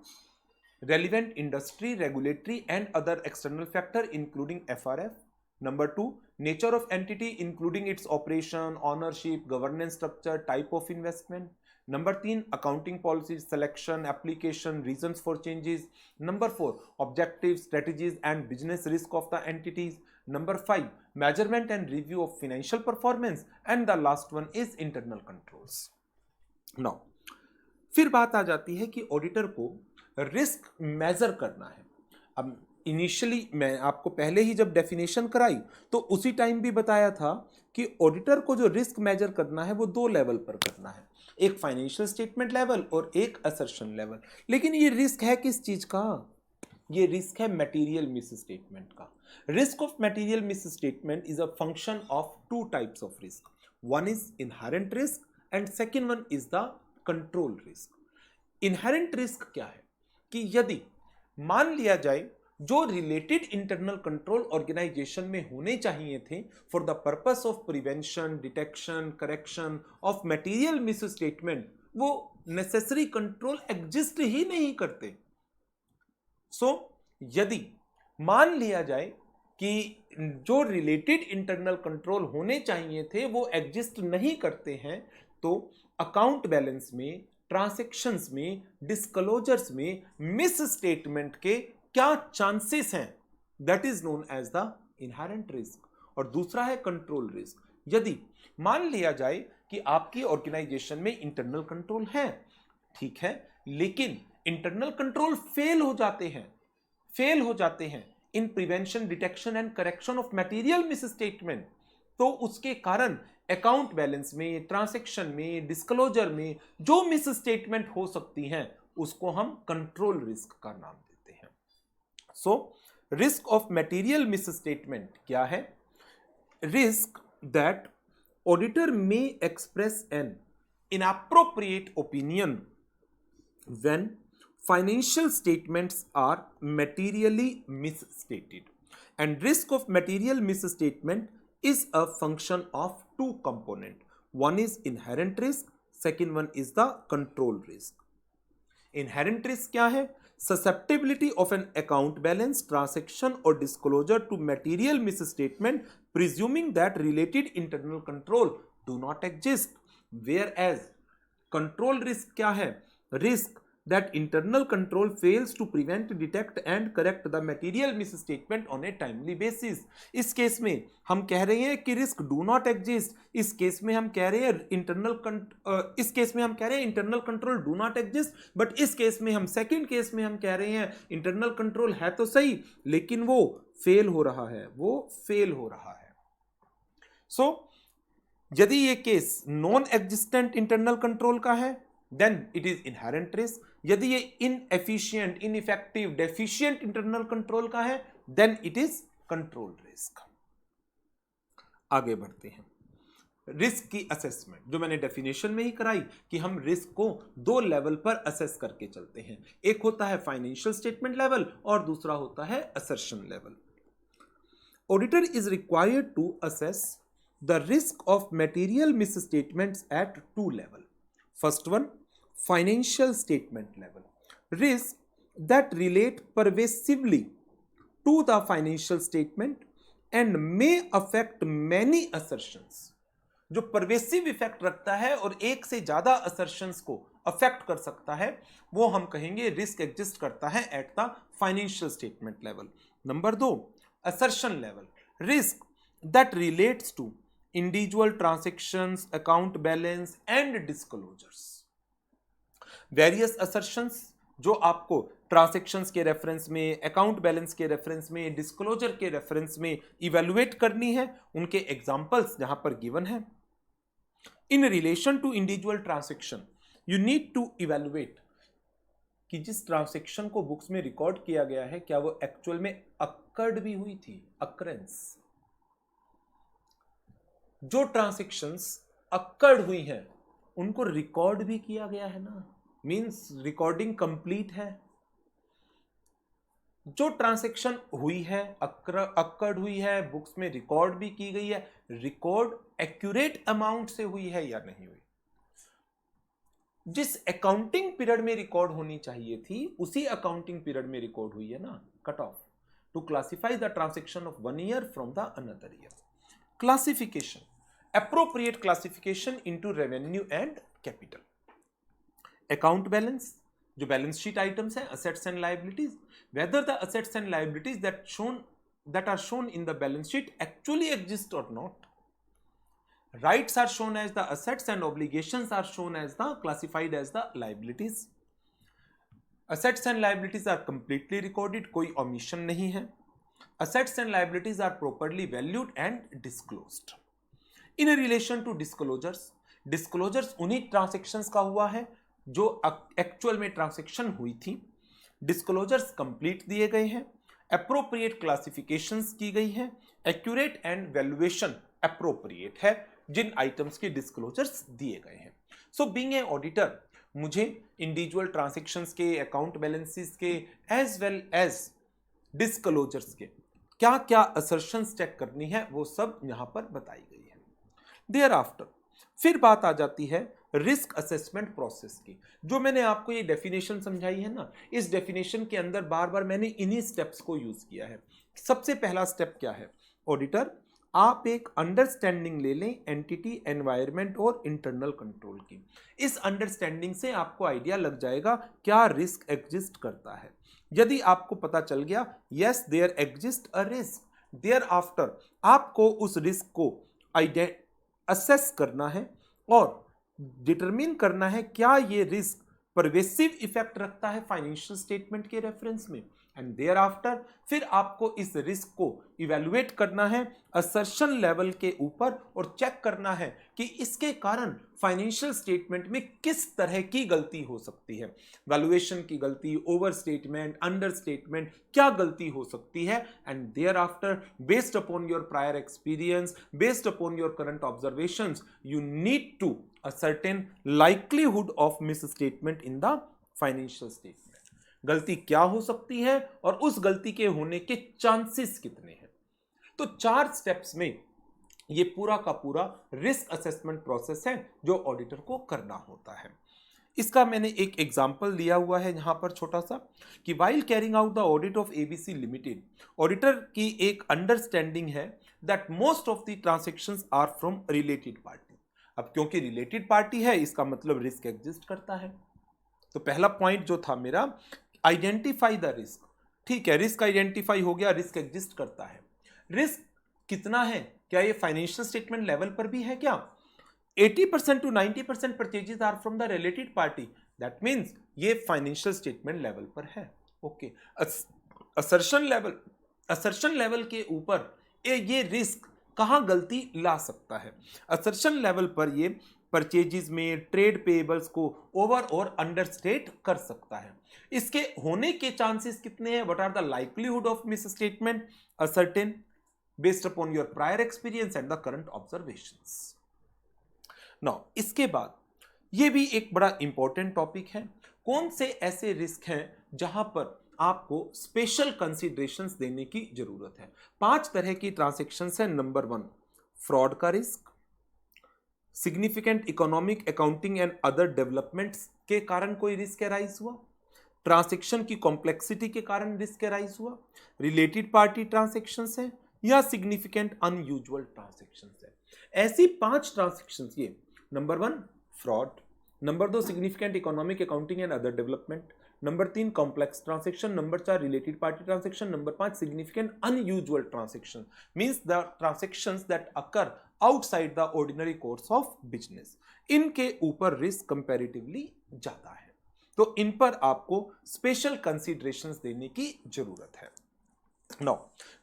relevant industry, regulatory and other external factor including FRF. Number 2, nature of entity including its operation, ownership, governance structure, type of investment. Number 3, accounting policies, selection, application, reasons for changes. Number 4, objectives, strategies and business risk of the entities. Number 5, measurement and review of financial performance. And the last one is internal controls. Now, फिर बात आ जाती है कि auditor को risk measure करना है। अब इनिशियली मैं आपको पहले ही जब डेफिनेशन कराई तो उसी टाइम भी बताया था कि ऑडिटर को जो रिस्क मेजर करना है वो 2 लेवल पर करना है, एक फाइनेंशियल स्टेटमेंट लेवल और एक असर्शन लेवल। लेकिन ये रिस्क है किस चीज का? ये रिस्क है मटेरियल मिस स्टेटमेंट का। Risk of material miss statement is a function of 2 types of risk, one is inherent risk and second one is the control risk. Inherent risk क्या है कि यदि मान लिया जाए जो रिलेटेड इंटरनल कंट्रोल ऑर्गेनाइजेशन में होने चाहिए थे for the purpose of prevention, detection, correction of material miss statement, वो नेसेसरी कंट्रोल एग्जिस्ट ही नहीं करते। सो यदि मान लिया जाए कि जो रिलेटेड इंटरनल कंट्रोल होने चाहिए थे वो एग्जिस्ट नहीं करते हैं, तो अकाउंट बैलेंस में, ट्रांजैक्शंस में, डिस्क्लोजर्स में मिस स्टेटमेंट के क्या चांसेस हैं, that is known as the inherent risk. और दूसरा है कंट्रोल रिस्क। यदि मान लिया जाए कि आपकी ऑर्गेनाइजेशन में इंटरनल कंट्रोल है, ठीक है, लेकिन इंटरनल कंट्रोल फेल हो जाते हैं इन prevention, detection and correction of material miss statement, तो उसके कारण अकाउंट बैलेंस में, ट्रांजैक्शन में, डिस्क्लोजर में जो मिस स्टेटमेंट हो सकती हैं उसको हम कंट्रोल रिस्क का नाम देते हैं। So risk of material miss statement क्या है? Risk that auditor may express an inappropriate opinion when financial statements are materially misstated, and risk of material misstatement is a function of two component. One is inherent risk, second one is the control risk. Inherent risk क्या है? Susceptibility of an account balance, transaction or disclosure to material misstatement, presuming that related internal control do not exist. Whereas control risk क्या है? Risk that internal control fails to prevent, detect and correct the material misstatement on a timely basis. इस case में हम कह रहे हैं कि risk do not exist, इस केस में हम कह रहे हैं internal control do not exist, but इस केस में हम सेकंड केस में हम कह रहे हैं इंटरनल कंट्रोल है तो सही लेकिन वो फेल हो रहा है। सो यदि ये case non existent internal control का है then it is inherent risk. यदि ये inefficient, ineffective, deficient internal control का है then it is control risk. आगे बढ़ते हैं। रिस्क की असेसमेंट जो मैंने डेफिनेशन में ही कराई कि हम रिस्क को दो लेवल पर असेस करके चलते हैं, एक होता है फाइनेंशियल स्टेटमेंट लेवल और दूसरा होता है assertion level. Auditor is required to assess the risk of material misstatements at two level. First one, financial statement level, risk that relate pervasively to the financial statement and may affect many assertions, जो pervasive effect रखता है और एक से ज्यादा assertions को affect कर सकता है, वो हम कहेंगे रिस्क एग्जिस्ट करता है at the financial statement level. Number 2, assertion level, risk that relates to individual transactions, account balance and disclosures। Various assertions जो आपको ट्रांजैक्शंस के रेफरेंस में, अकाउंट बैलेंस के रेफरेंस में, डिस्क्लोजर के रेफरेंस में इवैल्यूएट करनी है, उनके एग्जांपल्स यहां पर गिवन है। In relation to individual transaction you need to evaluate कि जिस ट्रांजैक्शन को बुक्स में रिकॉर्ड किया गया है क्या वो एक्चुअल में अक्कर्ड भी हुई थी, अक्रेंस। जो ट्रांजैक्शंस अक्कर्ड हुई हैं उनको रिकॉर्ड भी किया गया है ना, मीन्स रिकॉर्डिंग कंप्लीट है। जो ट्रांजैक्शन हुई है, अक्कर्ड हुई है, बुक्स में रिकॉर्ड भी की गई है, रिकॉर्ड एक्यूरेट अमाउंट से हुई है या नहीं हुई। जिस अकाउंटिंग पीरियड में रिकॉर्ड होनी चाहिए थी उसी अकाउंटिंग पीरियड में रिकॉर्ड हुई है ना, cut off to classify the transaction of 1 year from the another year. Classification, appropriate classification into revenue and capital। account balance जो बैलेंस शीट आइटम्स हैं, assets and liabilities, whether the assets and liabilities that are shown in the balance sheet actually exist or not। rights are shown as the assets and obligations are shown as the classified as the liabilities। assets and liabilities are completely recorded, कोई omission नहीं है। assets and liabilities are properly valued and disclosed। In relation to disclosures, disclosures उन्हीं transactions का हुआ है जो actual में transaction हुई थी। डिस्क्लोजर्स कंप्लीट दिए गए हैं, अप्रोप्रिएट क्लासिफिकेशंस की गई हैं, एक्यूरेट एंड वैल्यूएशन अप्रोप्रिएट है जिन आइटम्स के डिस्क्लोजर्स दिए गए हैं। सो बीइंग ए ऑडिटर मुझे इंडिविजुअल ट्रांजैक्शंस के, अकाउंट बैलेंसेस के एज वेल एज डिस्क्लोजर्स के क्या क्या असर्शंस चेक करनी है वो सब यहां पर बताई गई है। देयर आफ्टर फिर बात आ जाती है रिस्क असेसमेंट प्रोसेस की। जो मैंने आपको ये डेफिनेशन समझाई है ना, इस डेफिनेशन के अंदर बार बार मैंने इन्हीं स्टेप्स को यूज किया है। सबसे पहला स्टेप क्या है? ऑडिटर आप एक अंडरस्टैंडिंग ले लें एंटिटी, एनवायरनमेंट और इंटरनल कंट्रोल की। इस अंडरस्टैंडिंग से आपको आइडिया लग जाएगा क्या रिस्क एग्जिस्ट करता है। यदि आपको पता चल गया yes there exist a risk, thereafter आपको उस रिस्क को असेस करना है और डिटरमिन करना है क्या ये रिस्क परवेसिव इफेक्ट रखता है फाइनेंशियल स्टेटमेंट के रेफरेंस में, एंड देयर आफ्टर फिर आपको इस रिस्क को इवेलुएट करना है असर्शन लेवल के ऊपर और चेक करना है कि इसके कारण फाइनेंशियल स्टेटमेंट में किस तरह की गलती हो सकती है। वैल्यूएशन की गलती, ओवर स्टेटमेंट, अंडर स्टेटमेंट, क्या गलती हो सकती है, and thereafter based upon your prior experience, based upon your current observations, you need to a certain likelihood of misstatement in the financial statement। गलती क्या हो सकती है और उस गलती के होने के चांसेस कितने हैं। तो 4 स्टेप्स में ये पूरा का पूरा रिस्क असेसमेंट प्रोसेस है जो ऑडिटर को करना होता है। इसका मैंने एक एग्जाम्पल दिया हुआ है यहाँ पर छोटा सा कि while carrying out the audit of ABC limited, auditor की एक अंडरस्टैंडिंग है that most of the transactions are from related party. अब क्योंकि रिलेटेड पार्टी है इसका मतलब रिस्क एग्जिस्ट करता है। तो पहला पॉइंट जो था मेरा आइडेंटिफाई द रिस्क, ठीक है, रिस्क आइडेंटिफाई हो गया, रिस्क एग्जिस्ट करता है। रिस्क कितना है, क्या ये फाइनेंशियल स्टेटमेंट लेवल पर भी है क्या? 80% to 90% purchases are from the related party, that means ये फाइनेंशियल स्टेटमेंट लेवल पर है। ओके, असर्शन लेवल के ऊपर ये रिस्क कहां गलती ला सकता है? असर्शन लेवल पर ये परचेजेस में ट्रेड पेएबल्स को ओवर और अंडर स्टेट कर सकता है। इसके होने के चांसेस कितने हैं? What are the likelihood of misstatement? Ascertain based upon your prior experience and the current observations. Now इसके बाद ये भी एक बड़ा इंपॉर्टेंट टॉपिक है, कौन से ऐसे रिस्क हैं जहां पर आपको स्पेशल कंसीडरेशंस देने की जरूरत है। 5 तरह की ट्रांजैक्शंस है। नंबर 1 फ्रॉड का risk, significant economic, accounting and other developments के कारण कोई रिस्क अराइज हुआ, ट्रांजैक्शन की कॉम्प्लेक्सिटी के कारण रिस्क अराइज हुआ, रिलेटेड पार्टी ट्रांजैक्शंस है या सिग्निफिकेंट अनयूजुअल ट्रांजैक्शंस है। ऐसी 5 ट्रांजैक्शंस ये number 1 fraud, number 2 significant economic, accounting and other development, number 3 complex transaction, number 4 related party transaction, number 5 significant unusual transaction, means the transactions that occur outside the ordinary course of business. इनके ऊपर risk comparatively ज्यादा है, तो इन पर आपको special considerations देने की जरूरत है। नाउ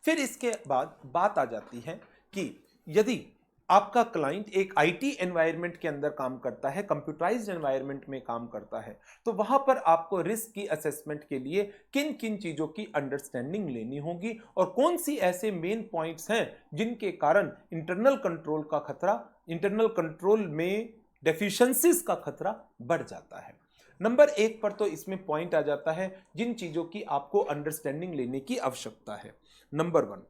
फिर इसके बाद बात आ जाती है कि यदि आपका क्लाइंट एक आईटी एनवायरनमेंट के अंदर काम करता है, कंप्यूटराइज्ड एनवायरनमेंट में काम करता है, तो वहां पर आपको रिस्क की असेसमेंट के लिए किन किन चीजों की अंडरस्टैंडिंग लेनी होगी और कौन सी ऐसे मेन पॉइंट्स हैं जिनके कारण इंटरनल कंट्रोल का खतरा, इंटरनल कंट्रोल में डेफिशिएंसीज का खतरा बढ़ जाता है। नंबर 1 पर तो इसमें पॉइंट आ जाता है जिन चीजों की आपको अंडरस्टैंडिंग लेने की आवश्यकता है। Number 1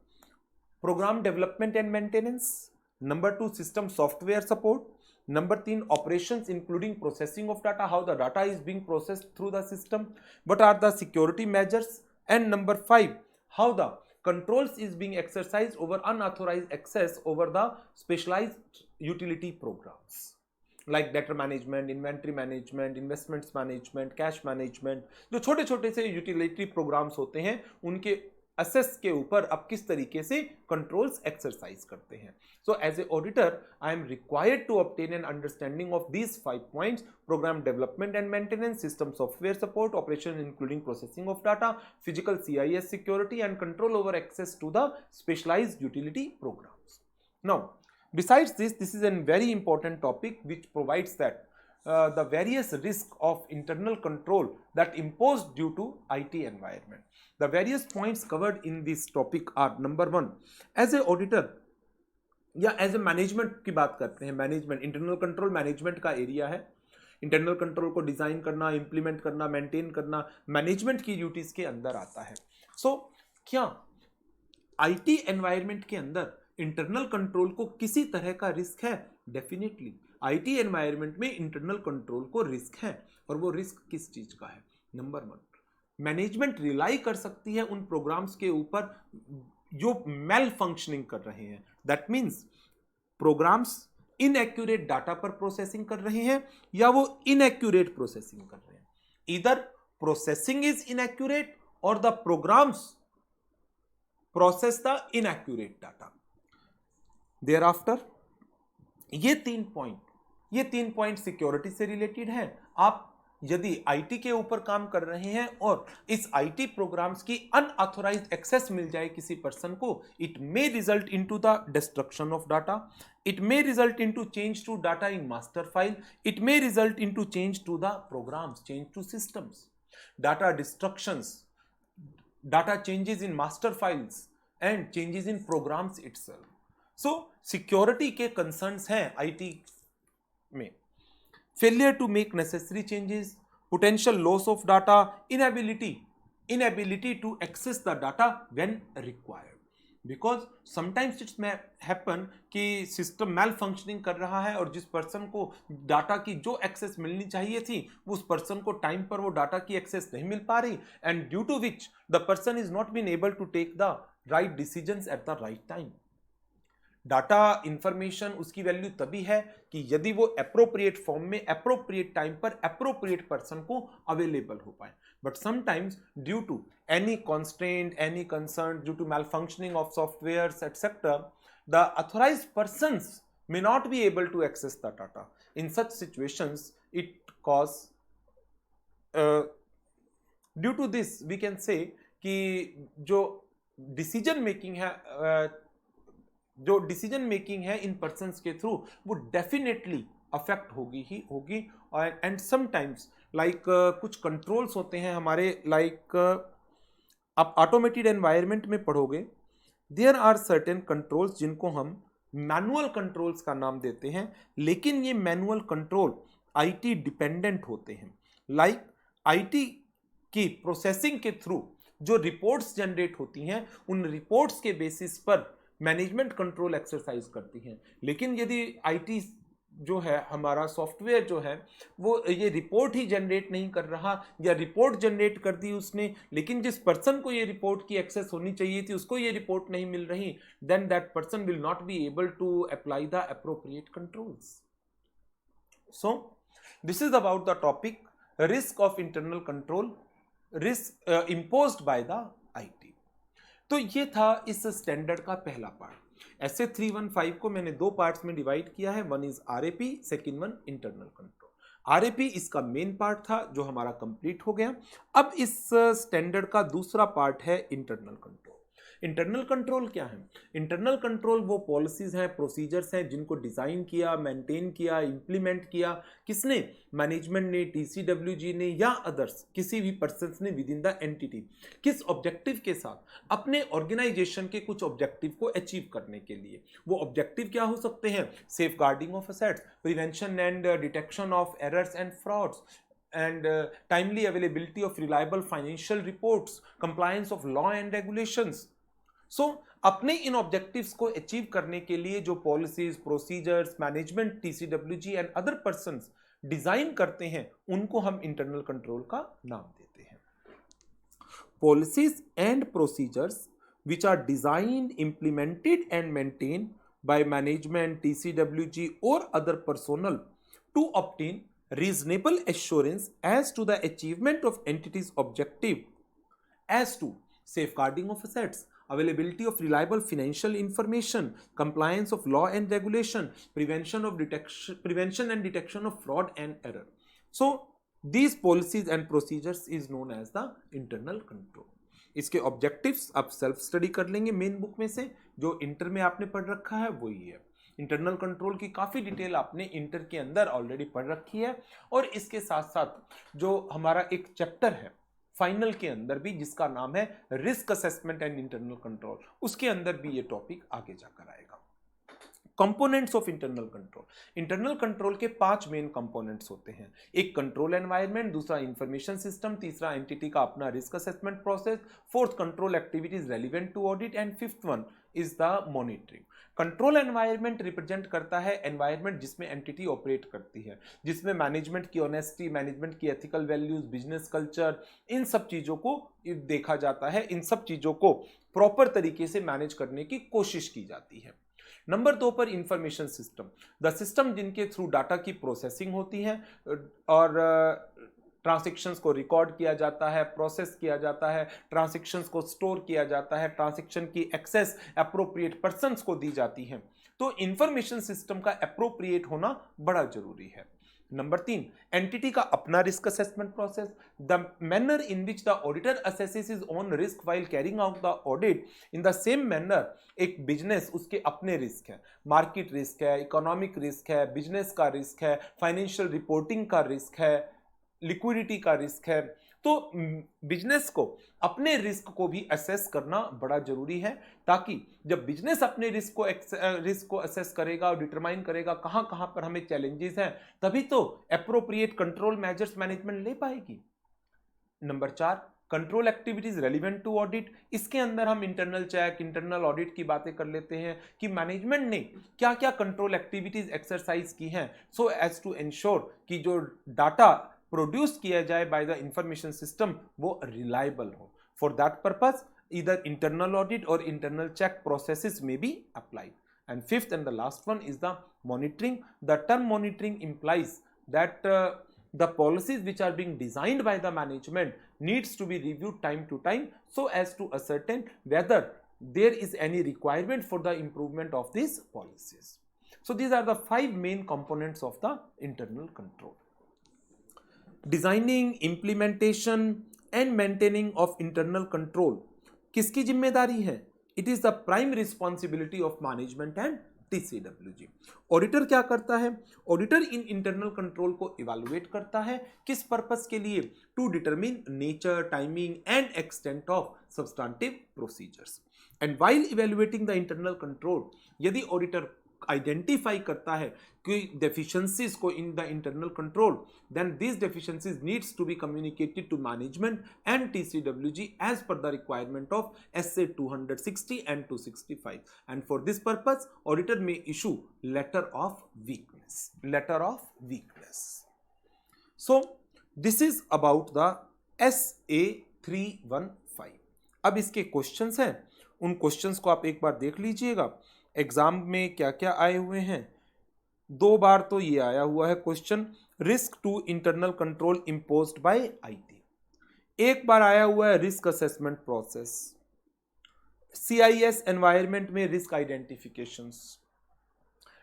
program development and maintenance, number 2 system software support, number 3 operations including processing of data, how the data is being processed through the system, what are the security measures, and number 5 how the controls is being exercised over unauthorized access over the specialized utility programs like data management, inventory management, investments management, cash management। जो छोटे छोटे से utility programmes होते हैं उनके assess के ऊपर आप किस तरीके से कंट्रोल्स एक्सरसाइज करते हैं। So as a auditor I am required to obtain an understanding of these 5 points: program development and maintenance, system software support, operation including processing of data, physical CIS security and control over access to the specialized utility programs. Now besides this is a very important topic which provides that the various risk of internal control that imposed due to IT environment। The various points covered in this topic are: number 1 as a auditor या as a management की बात करते हैं, management internal control management का area है। Internal control को design करना, implement करना, मेंटेन करना मैनेजमेंट की ड्यूटीज के अंदर आता है। सो क्या आईटी एनवायरनमेंट के अंदर इंटरनल कंट्रोल को किसी तरह का रिस्क है? डेफिनेटली आईटी एनवायरनमेंट में इंटरनल कंट्रोल को रिस्क है, और वो रिस्क किस चीज का है? नंबर 1 मैनेजमेंट रिलाई कर सकती है उन प्रोग्राम्स के ऊपर जो मेल फंक्शनिंग कर रहे हैं, that means programs inaccurate data पर प्रोसेसिंग कर रहे हैं या वो इनएक्यूरेट प्रोसेसिंग कर रहे हैं. ईदर प्रोसेसिंग इज इनएक्यूरेट और the programs process the inaccurate data. Thereafter ये तीन पॉइंट सिक्योरिटी से रिलेटेड है. आप यदि आईटी के ऊपर काम कर रहे हैं और इस आईटी प्रोग्राम्स की अनऑथोराइज्ड एक्सेस मिल जाए किसी पर्सन को, it may result into the destruction of data, it may result into change to data in master file, it may result into change to the programs, change to systems, data destructions, data changes in master files and changes in programs itself. So security के concerns हैं IT में. Failure to make necessary changes, potential loss of data, inability to access the data when required. Because sometimes it may happen कि system मैल functioning कर रहा है और जिस person को डाटा की जो एक्सेस मिलनी चाहिए थी उस पर्सन को टाइम पर वो डाटा की एक्सेस नहीं मिल पा रही, and due to which the person is not been able to take the right decisions at the right time. Data information उसकी वैल्यू तभी है कि यदि वो एप्रोप्रिएट फॉर्म में एप्रोप्रिएट टाइम पर एप्रोप्रिएट पर्सन को अवेलेबल हो पाए. But sometimes due to any constraint, any concern, due to malfunctioning of softwares, etc., the authorized persons may not be able to access the data. In such situations, it cause due to this we can say कि जो decision making है इन persons के through वो definitely affect होगी ही होगी. and sometimes like कुछ controls होते हैं हमारे, like आप ऑटोमेटेड एनवायरनमेंट में पढ़ोगे, देयर आर सर्टेन कंट्रोल्स जिनको हम मैनुअल कंट्रोल्स का नाम देते हैं, लेकिन ये मैनुअल कंट्रोल आईटी डिपेंडेंट होते हैं. लाइक आईटी की प्रोसेसिंग के थ्रू जो रिपोर्ट्स जनरेट होती हैं उन रिपोर्ट्स के बेसिस पर मैनेजमेंट कंट्रोल एक्सरसाइज करती हैं. लेकिन यदि आईटी जो है हमारा सॉफ्टवेयर जो है वो ये रिपोर्ट ही जनरेट नहीं कर रहा या रिपोर्ट जनरेट कर दी उसने लेकिन जिस पर्सन को ये रिपोर्ट की एक्सेस होनी चाहिए थी उसको ये रिपोर्ट नहीं मिल रही, then that person will not be able to apply the appropriate controls. So this is about the topic risk of internal control, risk imposed by the IT. तो ये था इस स्टैंडर्ड का पहला पार्ट. SA 315 को मैंने दो पार्ट्स में डिवाइड किया है. One is RAP, second one internal control. RAP इसका मेन पार्ट था जो हमारा कंप्लीट हो गया. अब इस स्टैंडर्ड का दूसरा पार्ट है इंटरनल कंट्रोल. इंटरनल कंट्रोल क्या है? इंटरनल कंट्रोल वो पॉलिसीज हैं, प्रोसीजर्स हैं जिनको डिजाइन किया, मेंटेन किया, इंप्लीमेंट किया किसने? मैनेजमेंट ने, TCWG ने या अदर्स किसी भी पर्सन ने विद इन द एंटिटी. किस ऑब्जेक्टिव के साथ? अपने ऑर्गेनाइजेशन के कुछ ऑब्जेक्टिव को अचीव करने के लिए. वो ऑब्जेक्टिव क्या हो सकते हैं? Safeguarding of assets, prevention and detection of errors and frauds, and timely availability of reliable financial reports, compliance of law and regulations. So अपने इन ऑब्जेक्टिव्स को अचीव करने के लिए जो policies, procedures, management, TCWG and other persons design करते हैं उनको हम इंटरनल कंट्रोल का नाम देते हैं. Policies and procedures which are designed, implemented and maintained by management, TCWG or other personnel to obtain reasonable assurance as to the achievement of entity's objective as to safeguarding of assets, availability of reliable financial information, compliance of law and regulation, prevention and detection of fraud and error. So these policies and procedures is known as the internal control. इसके objectives आप self study कर लेंगे main book में से, जो inter में आपने पढ़ रखा है वही है. इंटरनल कंट्रोल की काफ़ी डिटेल आपने इंटर के अंदर ऑलरेडी पढ़ रखी है. और इसके साथ साथ जो हमारा एक चैप्टर है फाइनल के अंदर भी जिसका नाम है risk assessment and internal control, उसके अंदर भी ये टॉपिक आगे जाकर आएगा. Components of internal control. Internal control के 5 मेन कंपोनेंट्स होते हैं. एक कंट्रोल एनवायरनमेंट, दूसरा इंफॉर्मेशन सिस्टम, तीसरा एंटिटी का अपना risk assessment process, fourth control activities relevant to audit and fifth one is the monitoring. Control environment represent करता है एनवायरनमेंट जिसमें एंटिटी ऑपरेट करती है, जिसमें मैनेजमेंट की ऑनेस्टी, मैनेजमेंट की एथिकल वैल्यूज, बिजनेस कल्चर, इन सब चीज़ों को देखा जाता है, इन सब चीज़ों को प्रॉपर तरीके से मैनेज करने की कोशिश की जाती है. नंबर 2 पर इंफॉर्मेशन सिस्टम, द सिस्टम जिनके थ्रू डाटा की प्रोसेसिंग होती है और ट्रांजैक्शंस को रिकॉर्ड किया जाता है, प्रोसेस किया जाता है, ट्रांजैक्शंस को स्टोर किया जाता है, ट्रांजैक्शन की एक्सेस एप्रोप्रिएट पर्सन्स को दी जाती है। तो इंफॉर्मेशन सिस्टम का एप्रोप्रिएट होना बड़ा जरूरी है। नंबर 3, एंटिटी का अपना risk assessment process, the manner in which the auditor assesses his own risk while carrying out the audit, in the same manner एक बिजनेस उसके अपने रिस्क है, मार्केट रिस्क है, इकोनॉमिक रिस्क है, बिजनेस का risk है, फाइनेंशियल रिपोर्टिंग का risk है, लिक्विडिटी का रिस्क है। तो बिजनेस को अपने रिस्क को भी असेस करना बड़ा जरूरी है, ताकि जब बिजनेस अपने रिस्क को असेस करेगा और डिटरमाइन करेगा कहां कहां पर हमें चैलेंजेस हैं, तभी तो एप्रोप्रिएट कंट्रोल मेजर्स मैनेजमेंट ले पाएगी। Number 4, control activities relevant to audit, इसके अंदर हम इंटरनल चेक, इंटरनल ऑडिट की बातें कर लेते हैं कि मैनेजमेंट ने क्या क्या कंट्रोल एक्टिविटीज एक्सरसाइज की हैं सो एज टू एंश्योर कि जो डाटा प्रोड्यूस किया जाए बाय द इंफॉर्मेशन सिस्टम वो रिलायबल हो। For that purpose either internal audit or internal check processes may be applied. And fifth and the last one is the monitoring. The term monitoring implies that the policies which are being designed by the management needs to be reviewed time to time so as to ascertain whether there is any requirement for the improvement of these policies. So these are the 5 main components of the internal control. Designing, implementation and maintaining of internal control किसकी जिम्मेदारी है? It is the prime responsibility of management and TCWG. Auditor क्या करता है? Auditor in internal control को evaluate करता है, किस पर्पस के लिए? To determine nature, timing and extent of substantive procedures. And while evaluating the internal control, यदि ऑडिटर आइडेंटिफाई करता है कि deficiencies को in the internal control, then these deficiencies needs to be communicated to management and TCWG as per the requirement of SA 260 and 265. And for this purpose, auditor may issue letter of weakness. Letter of weakness. So this is about the SA 315. अब इसके questions हैं, उन questions को आप एक बार देख लीजिएगा। Exam में क्या क्या आए हुए हैं? 2 बार तो ये आया हुआ है question, risk to internal control imposed by IT। एक बार आया हुआ है risk assessment process, CIS environment में risk identifications.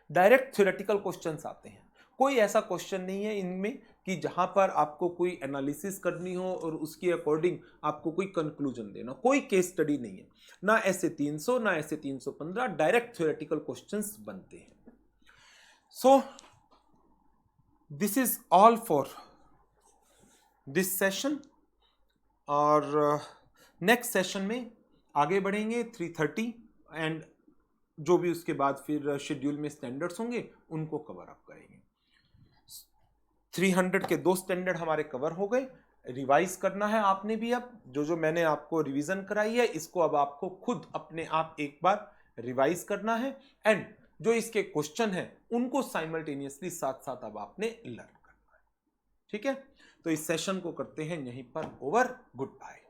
Direct theoretical questions आते हैं, कोई ऐसा क्वेश्चन नहीं है इनमें कि जहां पर आपको कोई एनालिसिस करनी हो और उसके अकॉर्डिंग आपको कोई कंक्लूजन देना, कोई केस स्टडी नहीं है, ना ऐसे 300 ना ऐसे 315, डायरेक्ट थ्योरेटिकल क्वेश्चंस बनते हैं। सो this is all for this session, और नेक्स्ट सेशन में आगे बढ़ेंगे 330 एंड जो भी उसके बाद फिर शेड्यूल में स्टैंडर्ड्स होंगे उनको कवर अप करेंगे। 300 के 2 स्टैंडर्ड हमारे कवर हो गए। रिवाइज करना है आपने भी, अब जो मैंने आपको रिवीजन कराई है इसको अब आपको खुद अपने आप एक बार रिवाइज करना है, एंड जो इसके क्वेश्चन हैं उनको साइमल्टेनियसली साथ साथ अब आपने लर्न करना है। ठीक है, तो इस सेशन को करते हैं यहीं पर ओवर। Good bye.